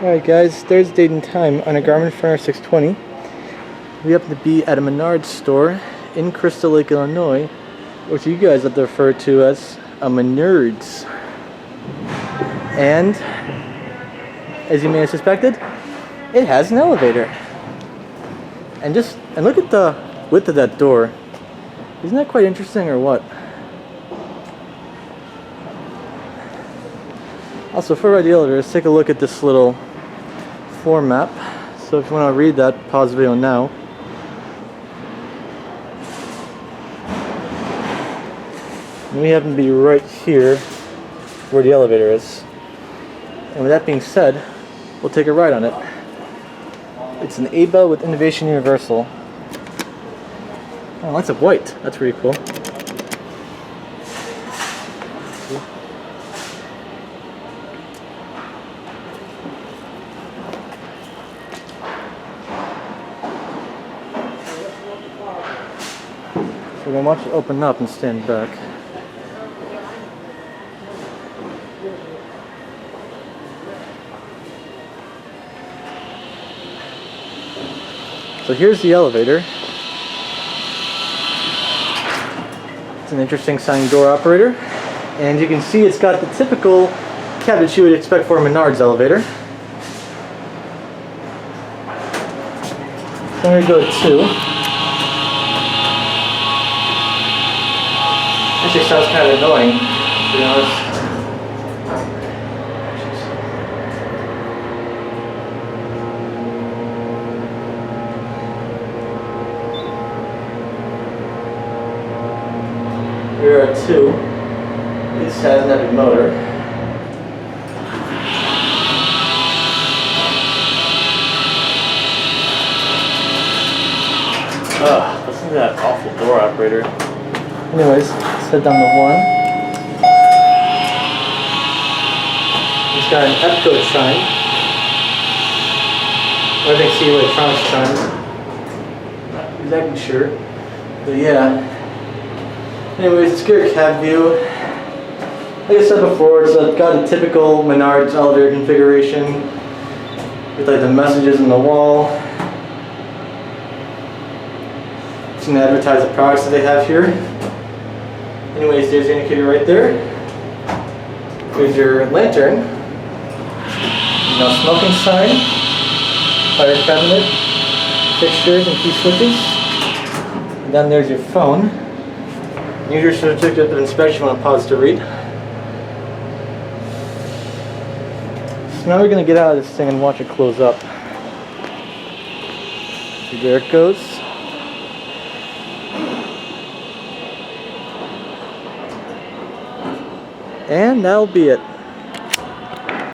Alright guys, Thursday date and time on a Garmin Furnace 620. We happen to be at a Menards store in Crystal Lake, Illinois, which you guys like to refer to as a Menards. And, as you may have suspected, it has an elevator. And look at the width of that door. Isn't that quite interesting or what? Also, before we ride the elevator, let's take a look at this little floor map. So if you want to read that, pause the video now. And we happen to be right here where the elevator is. And with that being said, we'll take a ride on it. It's an Abell with Innovation Universal. Oh, lots of white. That's pretty cool. So we're going to watch it open up and stand back. So here's the elevator. It's an interesting sounding door operator. And you can see it's got the typical cabinet you would expect for a Menards elevator. So I'm going to go to 2. Actually sounds kind of annoying, to be honest. Here are 2. This has an heavy motor. Ugh, listen to that awful door operator. Anyways, let's head down to 1. It's got an Epco chime. I think C electronics chime. Not exactly sure. But yeah. Anyways, it's got a cab view. Like I said before, it's got a typical Menards elevator configuration with like the messages on the wall. It's going to advertise the products that they have here. Anyways, there's the indicator right there. There's your lantern. No smoking sign. Fire cabinet. Fixtures and key switches. And then there's your phone. Use your certificate of inspection when I pause to read. So now we're going to get out of this thing and watch it close up. So there it goes. And that'll be it.